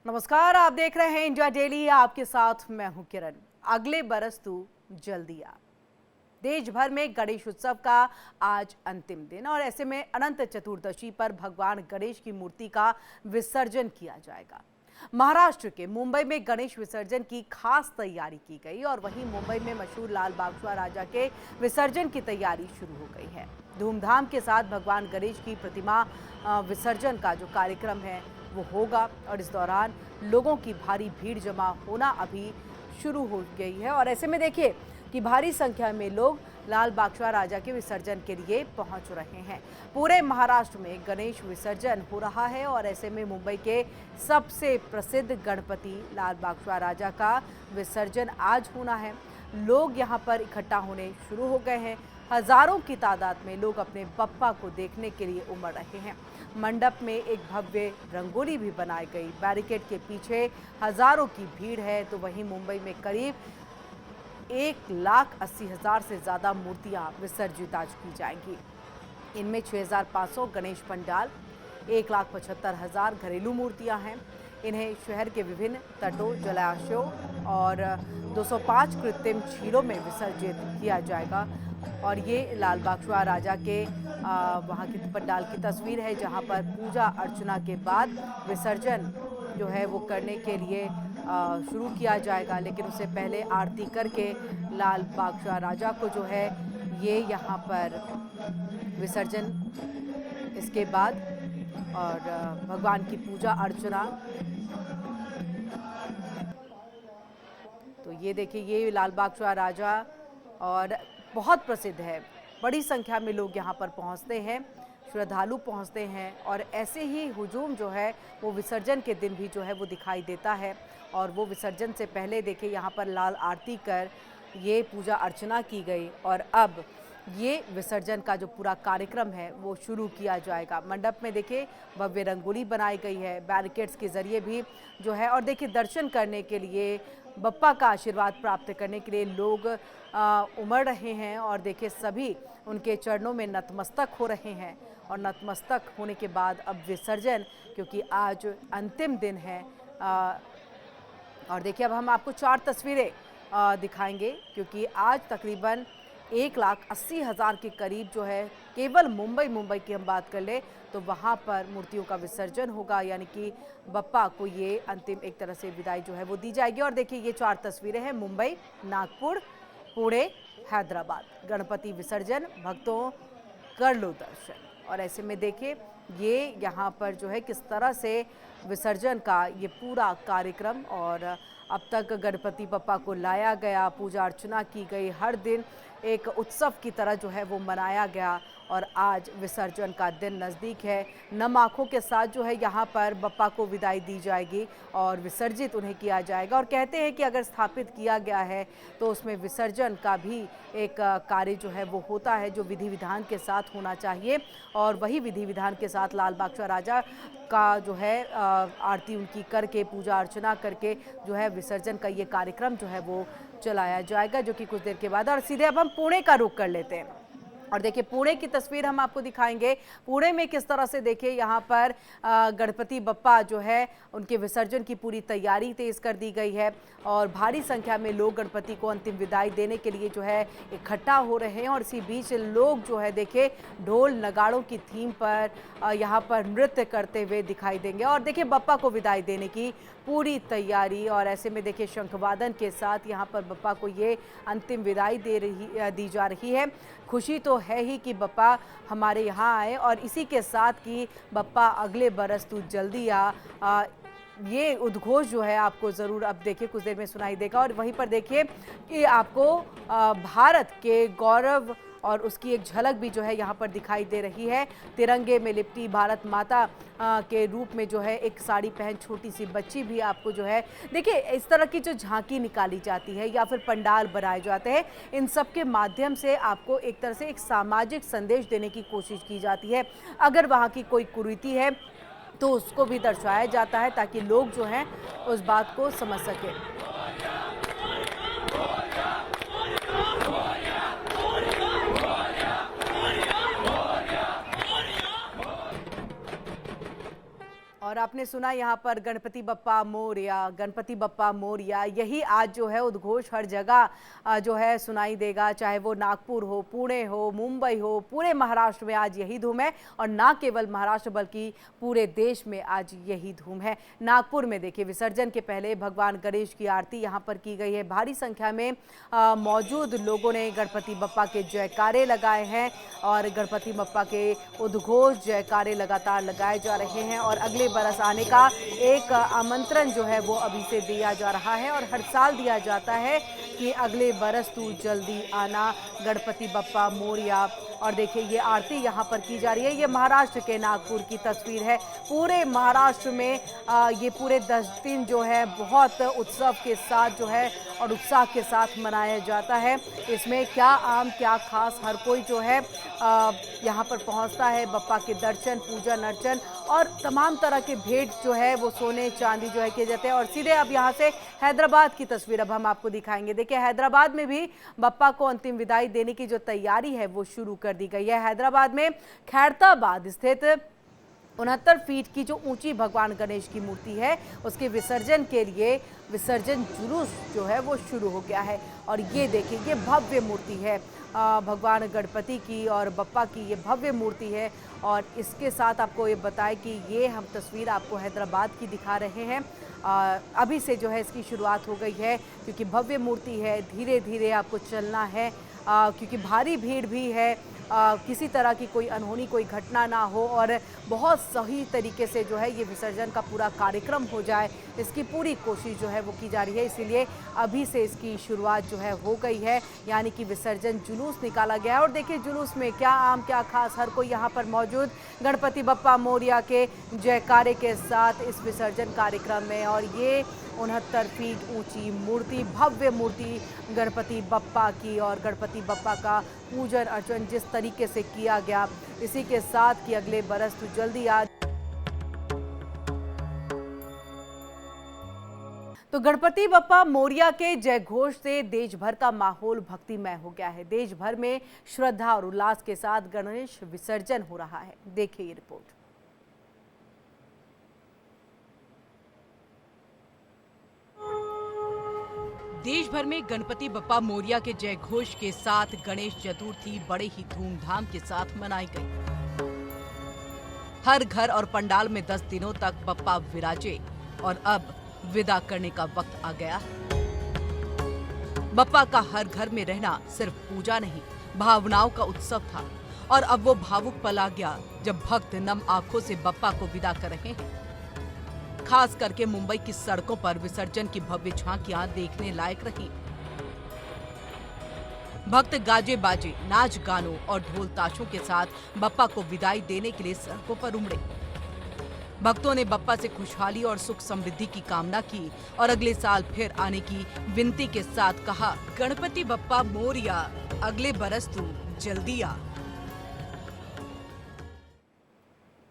नमस्कार, आप देख रहे हैं इंडिया डेली। आपके साथ मैं हूं किरण। अगले बरस तू जल्दी आ। देश भर में गणेश उत्सव का आज अंतिम दिन और ऐसे में अनंत चतुर्दशी पर भगवान गणेश की मूर्ति का विसर्जन किया जाएगा। महाराष्ट्र के मुंबई में गणेश विसर्जन की खास तैयारी की गई और वहीं मुंबई में मशहूर लाल बागशुआ राजा के विसर्जन की तैयारी शुरू हो गई है। धूमधाम के साथ भगवान गणेश की प्रतिमा विसर्जन का जो कार्यक्रम है वो होगा और इस दौरान लोगों की भारी भीड़ जमा होना अभी शुरू हो गई है और ऐसे में देखिए कि भारी संख्या में लोग लाल बागशुआ राजा के विसर्जन के लिए पहुंच रहे हैं। पूरे महाराष्ट्र में गणेश विसर्जन हो रहा है और ऐसे में मुंबई के सबसे प्रसिद्ध गणपति लाल बागशुआ राजा का विसर्जन आज होना है। लोग यहां पर इकट्ठा होने शुरू हो गए हैं। हजारों की तादाद में लोग अपने बप्पा को देखने के लिए उमड़ रहे हैं। मंडप में एक भव्य रंगोली भी बनाई गई। बैरिकेड के पीछे हजारों की भीड़ है। तो वहीं मुंबई में करीब 1,80,000 से ज़्यादा मूर्तियां विसर्जित आज की जाएंगी। इनमें 6,500 गणेश पंडाल, 1,75,000 घरेलू मूर्तियां हैं। इन्हें शहर के विभिन्न तटों, जलाशयों और 205 कृत्रिम झीलों में विसर्जित किया जाएगा। और ये लाल बागशुआ राजा के वहाँ की पंडाल की तस्वीर है जहाँ पर पूजा अर्चना के बाद विसर्जन जो है वो करने के लिए शुरू किया जाएगा। लेकिन उससे पहले आरती करके लाल बागशुआ राजा को जो है ये यहाँ पर विसर्जन, इसके बाद और भगवान की पूजा अर्चना। तो ये देखिए, ये लाल बागशुआ राजा और बहुत प्रसिद्ध है। बड़ी संख्या में लोग यहाँ पर पहुँचते हैं, श्रद्धालु पहुँचते हैं और ऐसे ही हुजूम जो है वो विसर्जन के दिन भी जो है वो दिखाई देता है। और वो विसर्जन से पहले देखिए यहाँ पर लाल आरती कर ये पूजा अर्चना की गई और अब ये विसर्जन का जो पूरा कार्यक्रम है वो शुरू किया जाएगा। मंडप में देखिए भव्य रंगोली बनाई गई है, बैरिकेड्स के जरिए भी जो है। और देखिए दर्शन करने के लिए, बप्पा का आशीर्वाद प्राप्त करने के लिए लोग उमड़ रहे हैं और देखिए सभी उनके चरणों में नतमस्तक हो रहे हैं। और नतमस्तक होने के बाद अब विसर्जन, क्योंकि आज अंतिम दिन है। और देखिए अब हम आपको 4 तस्वीरें दिखाएंगे, क्योंकि आज तकरीबन 1,80,000 के करीब जो है केवल मुंबई की हम बात कर ले तो वहाँ पर मूर्तियों का विसर्जन होगा। यानी कि बप्पा को ये अंतिम एक तरह से विदाई जो है वो दी जाएगी। और देखिए ये 4 तस्वीरें हैं, मुंबई, नागपुर, पुणे, हैदराबाद। गणपति विसर्जन, भक्तों कर लो दर्शन। और ऐसे में देखिए ये यहाँ पर जो है किस तरह से विसर्जन का ये पूरा कार्यक्रम, और अब तक गणपति बप्पा को लाया गया, पूजा अर्चना की गई, हर दिन एक उत्सव की तरह जो है वो मनाया गया। और आज विसर्जन का दिन नज़दीक है। नम आँखों के साथ जो है यहाँ पर बप्पा को विदाई दी जाएगी और विसर्जित उन्हें किया जाएगा। और कहते हैं कि अगर स्थापित किया गया है तो उसमें विसर्जन का भी एक कार्य जो है वो होता है, जो विधि विधान के साथ होना चाहिए। और वही विधि विधान के साथ लाल बागशुआ राजा का जो है आरती उनकी करके, पूजा अर्चना करके जो है विसर्जन का ये कार्यक्रम जो है वो चलाया जाएगा, जो कि कुछ देर के बाद। और सीधे अब हम पुणे का रुख कर लेते हैं और देखिए पुणे की तस्वीर हम आपको दिखाएंगे। पुणे में किस तरह से देखिए यहाँ पर गणपति बप्पा जो है उनके विसर्जन की पूरी तैयारी तेज कर दी गई है और भारी संख्या में लोग गणपति को अंतिम विदाई देने के लिए जो है इकट्ठा हो रहे हैं। और इसी बीच लोग जो है देखिए ढोल नगाड़ों की थीम पर यहाँ पर नृत्य करते हुए दिखाई देंगे। और देखिए बप्पा को विदाई देने की पूरी तैयारी, और ऐसे में देखिए शंखवादन के साथ यहाँ पर बप्पा को ये अंतिम विदाई दी जा रही है। खुशी तो है ही कि बप्पा हमारे यहाँ आए, और इसी के साथ कि बप्पा अगले बरस तू जल्दी आ, ये उद्घोष जो है आपको ज़रूर अब देखिए कुछ देर में सुनाई देगा। और वहीं पर देखिए कि आपको भारत के गौरव और उसकी एक झलक भी जो है यहाँ पर दिखाई दे रही है। तिरंगे में लिपटी भारत माता के रूप में जो है एक साड़ी पहन छोटी सी बच्ची भी आपको जो है देखिए इस तरह की जो झांकी निकाली जाती है या फिर पंडाल बनाए जाते हैं, इन सब के माध्यम से आपको एक तरह से एक सामाजिक संदेश देने की कोशिश की जाती है। अगर वहाँ की कोई कुरीति है तो उसको भी दर्शाया जाता है ताकि लोग जो हैं उस बात को समझ सकें। और और आपने सुना यहाँ पर गणपति बप्पा मोरया, गणपति बप्पा मोरया, यही आज जो है उद्घोष हर जगह जो है सुनाई देगा, चाहे वो नागपुर हो, पुणे हो, मुंबई हो, पूरे महाराष्ट्र में आज यही धूम है। और ना केवल महाराष्ट्र बल्कि पूरे देश में आज यही धूम है। नागपुर में देखिए विसर्जन के पहले भगवान गणेश की आरती यहाँ पर की गई है। भारी संख्या में मौजूद लोगों ने गणपति बप्पा के जयकारे लगाए हैं और गणपति बप्पा के उद्घोष जयकारे लगातार लगाए जा रहे हैं। और अगले बरस आने का एक आमंत्रण जो है वो अभी से दिया जा रहा है और हर साल दिया जाता है कि अगले बरस तू जल्दी आना गणपति बप्पा मोरया। और देखिए ये आरती यहाँ पर की जा रही है। ये महाराष्ट्र के नागपुर की तस्वीर है। पूरे महाराष्ट्र में ये पूरे 10 दिन जो है बहुत उत्सव के साथ जो है और उत्साह के साथ मनाया जाता है। इसमें क्या आम क्या खास, हर कोई जो है यहाँ पर पहुँचता है। बप्पा के दर्शन, पूजन अर्चन और तमाम तरह के भेंट जो है वो सोने चांदी जो है किए जाते हैं। और सीधे अब यहाँ से हैदराबाद की तस्वीर अब हम आपको दिखाएंगे। देखिए हैदराबाद में भी बप्पा को अंतिम विदाई देने की जो तैयारी है वो शुरू कर दी गई है। हैदराबाद में खैरताबाद स्थित 69 फीट की जो ऊंची भगवान गणेश की मूर्ति है उसके विसर्जन के लिए विसर्जन जुलूस जो है वो शुरू हो गया है। और ये देखिए ये भव्य मूर्ति है भगवान गणपति की और बप्पा की, ये भव्य मूर्ति है। और इसके साथ आपको ये बताएं कि ये हम तस्वीर आपको हैदराबाद की दिखा रहे हैं। अभी से जो है इसकी शुरुआत हो गई है क्योंकि भव्य मूर्ति है, धीरे धीरे आपको चलना है क्योंकि भारी भीड़ भी है। किसी तरह की कोई अनहोनी कोई घटना ना हो और बहुत सही तरीके से जो है ये विसर्जन का पूरा कार्यक्रम हो जाए, इसकी पूरी कोशिश जो है वो की जा रही है। इसीलिए अभी से इसकी शुरुआत जो है हो गई है, यानी कि विसर्जन जुलूस निकाला गया है। और देखिए जुलूस में क्या आम क्या खास, हर कोई यहाँ पर मौजूद गणपति बप्पा मोरया के जयकारे के साथ इस विसर्जन कार्यक्रम में। और ये 69 फीट ऊंची मूर्ति, भव्य मूर्ति गणपति बप्पा की और गणपति बप्पा का पूजन अर्चन जिस तरीके से किया गया, इसी के साथ कि अगले बरस तू जल्दी आ। तो गणपति बप्पा मोरया के जय घोष से देश भर का माहौल भक्तिमय हो गया है। देश भर में श्रद्धा और उल्लास के साथ गणेश विसर्जन हो रहा है। देखिए ये रिपोर्ट। देश भर में गणपति बप्पा मोरया के जय घोष के साथ गणेश चतुर्थी बड़े ही धूमधाम के साथ मनाई गई। हर घर और पंडाल में 10 दिनों तक बप्पा विराजे और अब विदा करने का वक्त आ गया। बप्पा का हर घर में रहना सिर्फ पूजा नहीं, भावनाओं का उत्सव था। और अब वो भावुक पल आ गया जब भक्त नम आंखों से बप्पा को विदा कर रहे हैं। खास करके मुंबई की सड़कों पर विसर्जन की भव्य झांकियां देखने लायक रही। भक्त गाजे बाजे, नाच गानों और ढोल ताशों के साथ बप्पा को विदाई देने के लिए सड़कों पर उमड़े। भक्तों ने बप्पा से खुशहाली और सुख समृद्धि की कामना की और अगले साल फिर आने की विनती के साथ कहा, गणपति बप्पा मोरया, अगले बरस तू जल्दी आ।